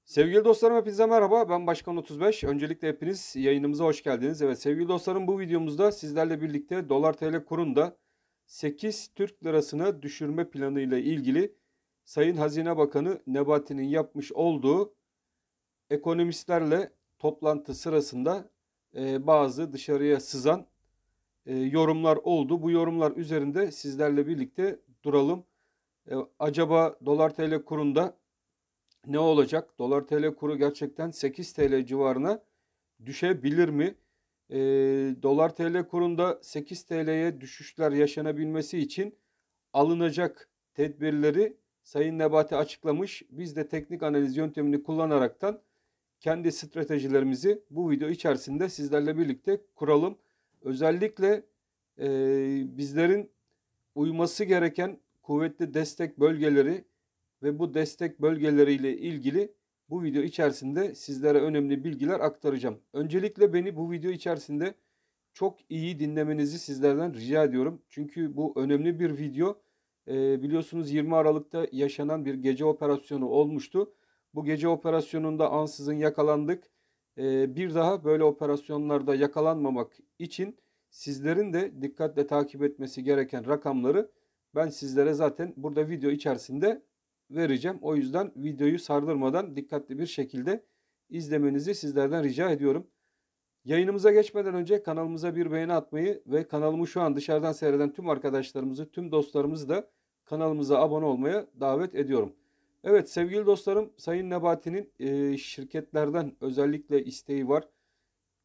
Sevgili dostlarım hepinize merhaba. Ben Başkan 35. Öncelikle hepiniz yayınımıza hoş geldiniz. Evet sevgili dostlarım bu videomuzda sizlerle birlikte dolar TL kurunda 8 Türk lirasına düşürme planı ile ilgili Sayın Hazine Bakanı Nebati'nin yapmış olduğu ekonomistlerle toplantı sırasında bazı dışarıya sızan yorumlar oldu. Bu yorumlar üzerinde sizlerle birlikte duralım. Acaba dolar TL kurunda ne olacak? Dolar TL kuru gerçekten 8 TL civarına düşebilir mi? Dolar TL kurunda 8 TL'ye düşüşler yaşanabilmesi için alınacak tedbirleri Sayın Nebati açıklamış. Biz de teknik analiz yöntemini kullanaraktan kendi stratejilerimizi bu video içerisinde sizlerle birlikte kuralım. Özellikle bizlerin uyması gereken kuvvetli destek bölgeleri ve bu destek bölgeleriyle ilgili bu video içerisinde sizlere önemli bilgiler aktaracağım. Öncelikle beni bu video içerisinde çok iyi dinlemenizi sizlerden rica ediyorum. Çünkü bu önemli bir video. Biliyorsunuz 20 Aralık'ta yaşanan bir gece operasyonu olmuştu. Bu gece operasyonunda ansızın yakalandık. Bir daha böyle operasyonlarda yakalanmamak için sizlerin de dikkatle takip etmesi gereken rakamları ben sizlere zaten burada video içerisinde vereceğim. O yüzden videoyu sardırmadan dikkatli bir şekilde izlemenizi sizlerden rica ediyorum. Yayınımıza geçmeden önce kanalımıza bir beğeni atmayı ve kanalımı şu an dışarıdan seyreden tüm arkadaşlarımızı, tüm dostlarımızı da kanalımıza abone olmaya davet ediyorum. Evet sevgili dostlarım, Sayın Nebati'nin şirketlerden özellikle isteği var.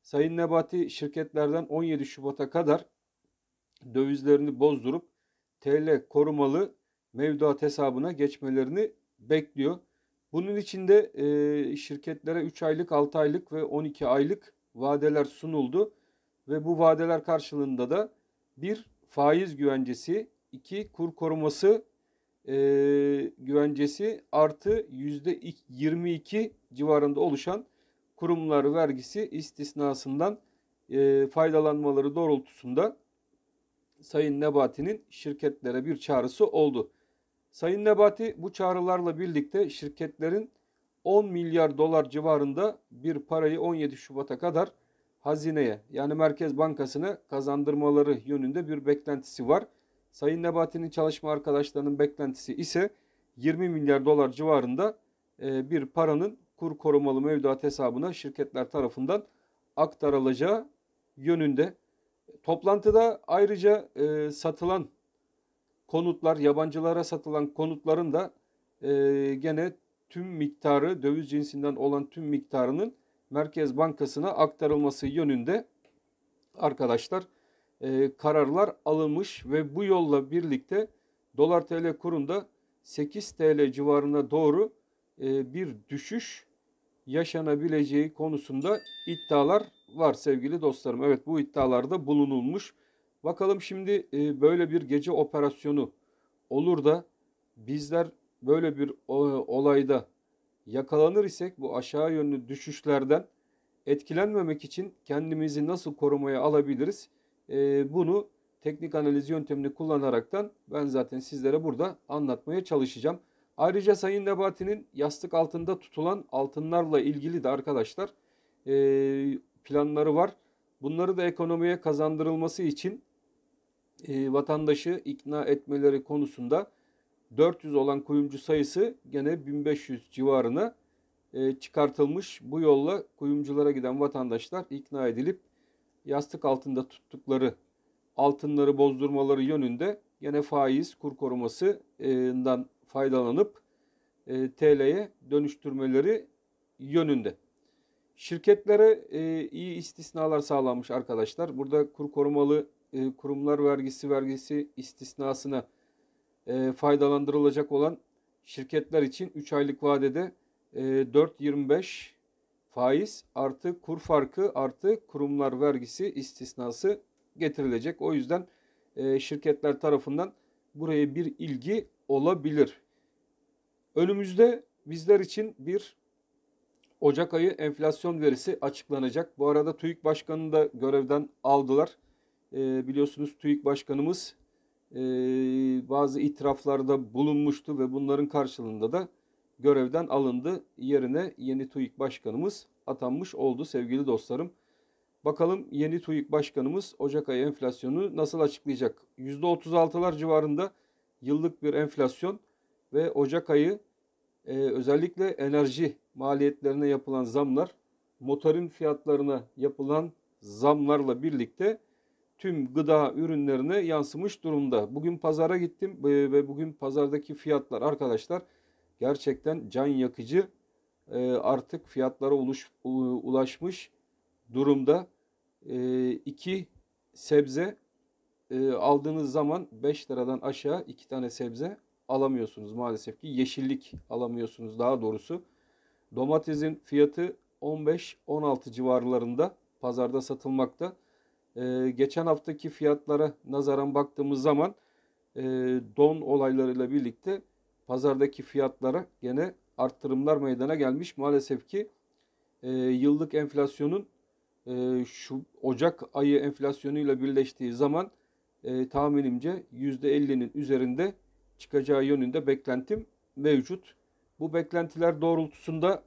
Sayın Nebati şirketlerden 17 Şubat'a kadar dövizlerini bozdurup TL korumalı mevduat hesabına geçmelerini bekliyor. Bunun için de şirketlere 3 aylık, 6 aylık ve 12 aylık vadeler sunuldu. Ve bu vadeler karşılığında da bir faiz güvencesi, 2 kur koruması güvencesi artı %22 civarında oluşan kurumlar vergisi istisnasından faydalanmaları doğrultusunda Sayın Nebati'nin şirketlere bir çağrısı oldu. Sayın Nebati bu çağrılarla birlikte şirketlerin 10 milyar dolar civarında bir parayı 17 Şubat'a kadar hazineye yani Merkez Bankası'na kazandırmaları yönünde bir beklentisi var. Sayın Nebati'nin çalışma arkadaşlarının beklentisi ise 20 milyar dolar civarında bir paranın kur korumalı mevduat hesabına şirketler tarafından aktarılacağı yönünde. Toplantıda ayrıca satılan konutlar, yabancılara satılan konutların da gene tüm miktarı, döviz cinsinden olan tüm miktarının Merkez Bankası'na aktarılması yönünde arkadaşlar kararlar alınmış ve bu yolla birlikte dolar TL kurunda 8 TL civarına doğru bir düşüş yaşanabileceği konusunda iddialar var sevgili dostlarım. Evet bu iddialarda bulunulmuş. Bakalım şimdi böyle bir gece operasyonu olur da bizler böyle bir olayda yakalanır isek bu aşağı yönlü düşüşlerden etkilenmemek için kendimizi nasıl korumaya alabiliriz? Bunu teknik analiz yöntemini kullanaraktan ben zaten sizlere burada anlatmaya çalışacağım. Ayrıca Sayın Nebati'nin yastık altında tutulan altınlarla ilgili de arkadaşlar planları var. Bunları da ekonomiye kazandırılması için vatandaşı ikna etmeleri konusunda 400 olan kuyumcu sayısı gene 1500 civarına çıkartılmış. Bu yolla kuyumculara giden vatandaşlar ikna edilip yastık altında tuttukları altınları bozdurmaları yönünde gene faiz kur korumasından faydalanıp TL'ye dönüştürmeleri yönünde. Şirketlere iyi istisnalar sağlanmış arkadaşlar. Burada kur korumalı kurumlar vergisi istisnasına faydalandırılacak olan şirketler için 3 aylık vadede 4,25 faiz artı kur farkı artı kurumlar vergisi istisnası getirilecek. O yüzden şirketler tarafından buraya bir ilgi olabilir. Önümüzde bizler için bir Ocak ayı enflasyon verisi açıklanacak. Bu arada TÜİK Başkanı'nı da görevden aldılar. Biliyorsunuz TÜİK Başkanımız bazı itiraflarda bulunmuştu ve bunların karşılığında da görevden alındı. Yerine yeni TÜİK Başkanımız atanmış oldu sevgili dostlarım. Bakalım yeni TÜİK Başkanımız Ocak ayı enflasyonu nasıl açıklayacak? %36'lar civarında yıllık bir enflasyon ve Ocak ayı özellikle enerji maliyetlerine yapılan zamlar, motorin fiyatlarına yapılan zamlarla birlikte tüm gıda ürünlerine yansımış durumda. Bugün pazara gittim ve bugün pazardaki fiyatlar arkadaşlar gerçekten can yakıcı, artık fiyatlara ulaşmış durumda. İki sebze aldığınız zaman 5 liradan aşağı 2 tane sebze alamıyorsunuz maalesef ki. Yeşillik alamıyorsunuz daha doğrusu. Domatesin fiyatı 15-16 civarlarında pazarda satılmakta. Geçen haftaki fiyatlara nazaran baktığımız zaman don olaylarıyla birlikte pazardaki fiyatlara gene arttırımlar meydana gelmiş. Maalesef ki yıllık enflasyonun şu Ocak ayı enflasyonuyla birleştiği zaman tahminimce %50'nin üzerinde çıkacağı yönünde beklentim mevcut. Bu beklentiler doğrultusunda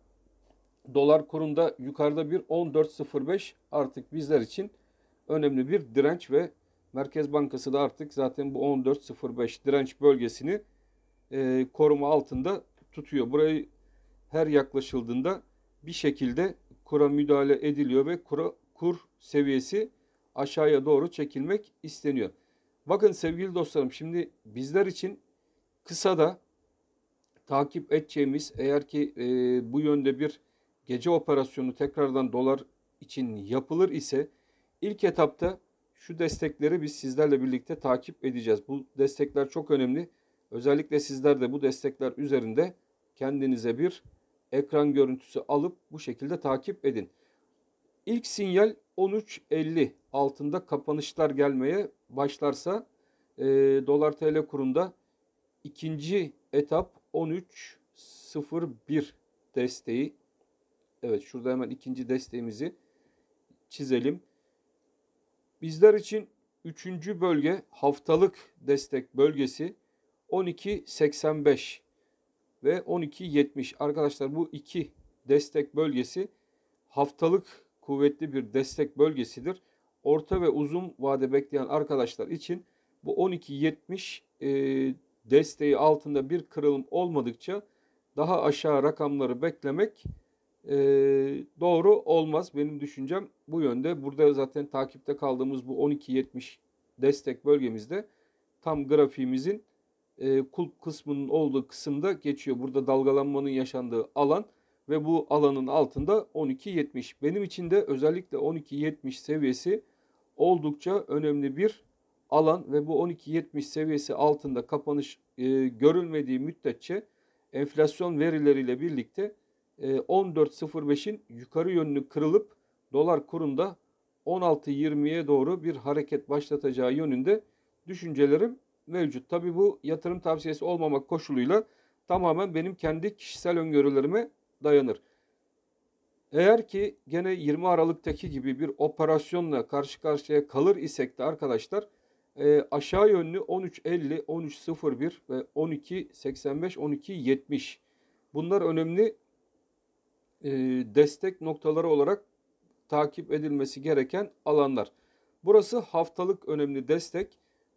dolar kurunda yukarıda bir 14.05 artık bizler için önemli bir direnç ve Merkez Bankası da artık zaten bu 14.05 direnç bölgesini koruma altında tutuyor. Burayı her yaklaşıldığında bir şekilde kura müdahale ediliyor ve kur seviyesi aşağıya doğru çekilmek isteniyor. Bakın sevgili dostlarım, şimdi bizler için kısa da takip edeceğimiz, eğer ki bu yönde bir gece operasyonu tekrardan dolar için yapılır ise ilk etapta şu destekleri biz sizlerle birlikte takip edeceğiz. Bu destekler çok önemli. Özellikle sizler de bu destekler üzerinde kendinize bir ekran görüntüsü alıp bu şekilde takip edin. İlk sinyal 13.50 altında kapanışlar gelmeye başlarsa dolar TL kurunda ikinci etap 13.01 desteği. Evet, şurada hemen ikinci desteğimizi çizelim. Bizler için üçüncü bölge haftalık destek bölgesi 12.85 ve 12.70. Arkadaşlar bu iki destek bölgesi haftalık kuvvetli bir destek bölgesidir. Orta ve uzun vade bekleyen arkadaşlar için bu 12.70 desteği altında bir kırılım olmadıkça daha aşağı rakamları beklemek doğru olmaz. Benim düşüncem bu yönde. Burada zaten takipte kaldığımız bu 12.70 destek bölgemizde tam grafiğimizin kulp kısmının olduğu kısımda geçiyor. Burada dalgalanmanın yaşandığı alan ve bu alanın altında 12.70. Benim için de özellikle 12.70 seviyesi oldukça önemli bir alan ve bu 12.70 seviyesi altında kapanış görülmediği müddetçe enflasyon verileriyle birlikte 14.05'in yukarı yönlü kırılıp dolar kurunda 16.20'ye doğru bir hareket başlatacağı yönünde düşüncelerim mevcut. Tabii bu yatırım tavsiyesi olmamak koşuluyla tamamen benim kendi kişisel öngörülerime dayanır. Eğer ki gene 20 Aralık'taki gibi bir operasyonla karşı karşıya kalır isek de arkadaşlar aşağı yönlü 13.50, 13.01 ve 12.85, 12.70 bunlar önemli destek noktaları olarak takip edilmesi gereken alanlar. Burası haftalık önemli destek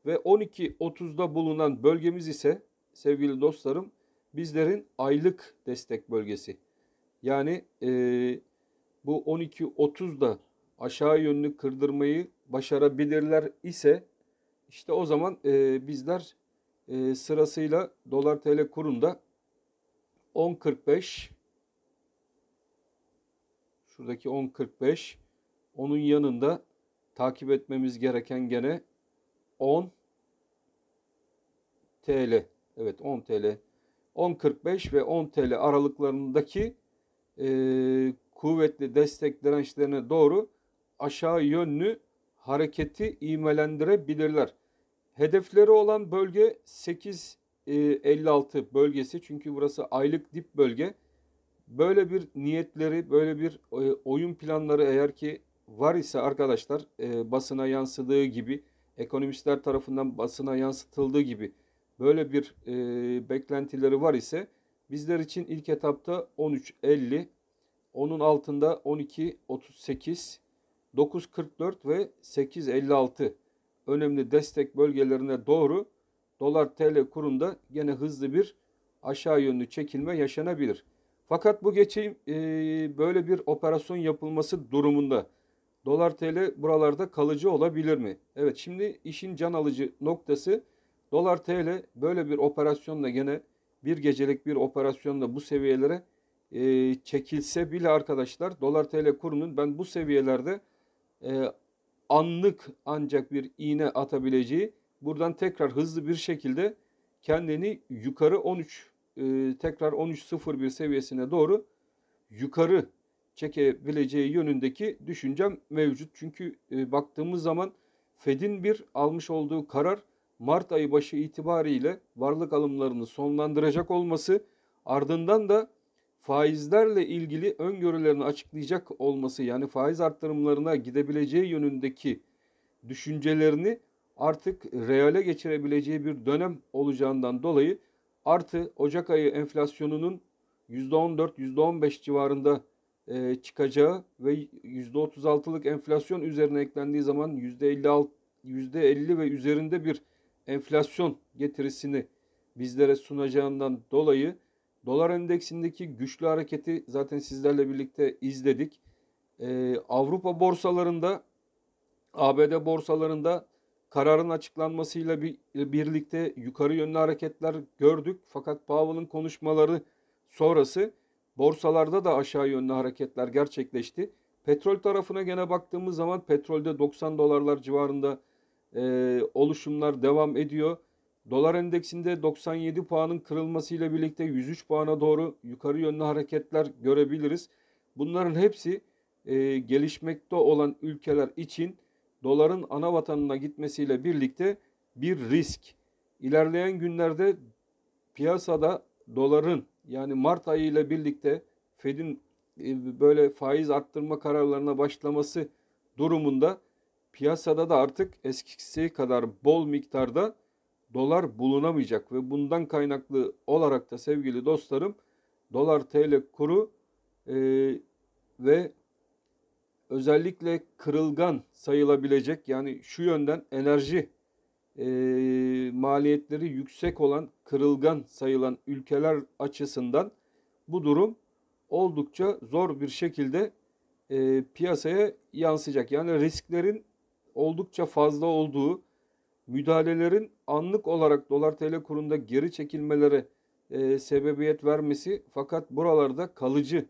ve 12.30'da bulunan bölgemiz ise sevgili dostlarım bizlerin aylık destek bölgesi. Yani bu 12.30'da aşağı yönlü kırdırmayı başarabilirler ise işte o zaman bizler sırasıyla dolar TL kurunda 10.45, şuradaki 10.45, onun yanında takip etmemiz gereken gene 10 TL. Evet, 10 TL. 10.45 ve 10 TL aralıklarındaki kuvvetli destek dirençlerine doğru aşağı yönlü hareketi ivmelendirebilirler. Hedefleri olan bölge 8.56 bölgesi. Çünkü burası aylık dip bölge. Böyle bir niyetleri, böyle bir oyun planları eğer ki var ise arkadaşlar, basına yansıdığı gibi, ekonomistler tarafından basına yansıtıldığı gibi böyle bir beklentileri var ise Bizler için ilk etapta 13.50, onun altında 12.38, 9.44 ve 8.56 önemli destek bölgelerine doğru dolar TL kurunda gene hızlı bir aşağı yönlü çekilme yaşanabilir. Fakat bu geçeyim böyle bir operasyon yapılması durumunda dolar TL buralarda kalıcı olabilir mi? Evet, şimdi işin can alıcı noktası, dolar TL böyle bir operasyonla, gene bir gecelik bir operasyonla bu seviyelere çekilse bile arkadaşlar, dolar TL kurunun ben bu seviyelerde e, anlık ancak bir iğne atabileceği, buradan tekrar hızlı bir şekilde kendini yukarı 13 tekrar 13.01 seviyesine doğru yukarı çekebileceği yönündeki düşüncem mevcut. Çünkü baktığımız zaman Fed'in bir almış olduğu karar, Mart ayı başı itibariyle varlık alımlarını sonlandıracak olması, ardından da faizlerle ilgili öngörülerini açıklayacak olması, yani faiz arttırımlarına gidebileceği yönündeki düşüncelerini artık reale geçirebileceği bir dönem olacağından dolayı, artı Ocak ayı enflasyonunun %14, %15 civarında çıkacağı ve %36'lık enflasyon üzerine eklendiği zaman %50 ve üzerinde bir enflasyon getirisini bizlere sunacağından dolayı dolar endeksindeki güçlü hareketi zaten sizlerle birlikte izledik. Avrupa borsalarında, ABD borsalarında kararın açıklanmasıyla birlikte yukarı yönlü hareketler gördük. Fakat Powell'ın konuşmaları sonrası borsalarda da aşağı yönlü hareketler gerçekleşti. Petrol tarafına gene baktığımız zaman petrolde 90 dolarlar civarında oluşumlar devam ediyor. Dolar endeksinde 97 puanın kırılmasıyla birlikte 103 puana doğru yukarı yönlü hareketler görebiliriz. Bunların hepsi gelişmekte olan ülkeler için doların ana vatanına gitmesiyle birlikte bir risk. İlerleyen günlerde piyasada doların, yani Mart ayı ile birlikte Fed'in böyle faiz arttırma kararlarına başlaması durumunda piyasada da artık eskisi kadar bol miktarda dolar bulunamayacak ve bundan kaynaklı olarak da sevgili dostlarım, dolar TL kuru ve özellikle kırılgan sayılabilecek, yani şu yönden enerji maliyetleri yüksek olan, kırılgan sayılan ülkeler açısından bu durum oldukça zor bir şekilde piyasaya yansıyacak. Yani risklerin oldukça fazla olduğu, müdahalelerin anlık olarak dolar TL kurunda geri çekilmelere sebebiyet vermesi, fakat buralarda kalıcı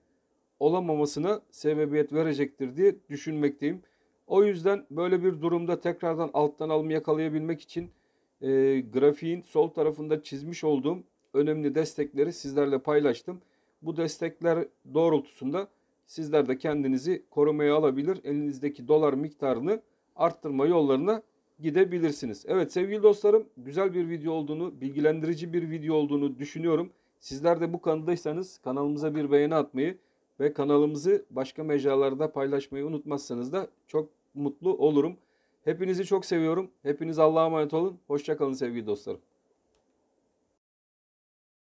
olamamasına sebebiyet verecektir diye düşünmekteyim. O yüzden böyle bir durumda tekrardan alttan alımı yakalayabilmek için grafiğin sol tarafında çizmiş olduğum önemli destekleri sizlerle paylaştım. Bu destekler doğrultusunda sizler de kendinizi korumaya alabilir, elinizdeki dolar miktarını arttırma yollarına gidebilirsiniz. Evet sevgili dostlarım, güzel bir video olduğunu, bilgilendirici bir video olduğunu düşünüyorum. Sizler de bu kanaldaysanız kanalımıza bir beğeni atmayı ve kanalımızı başka mecralarda paylaşmayı unutmazsanız da çok mutlu olurum. Hepinizi çok seviyorum. Hepiniz Allah'a emanet olun. Hoşça kalın sevgili dostlarım.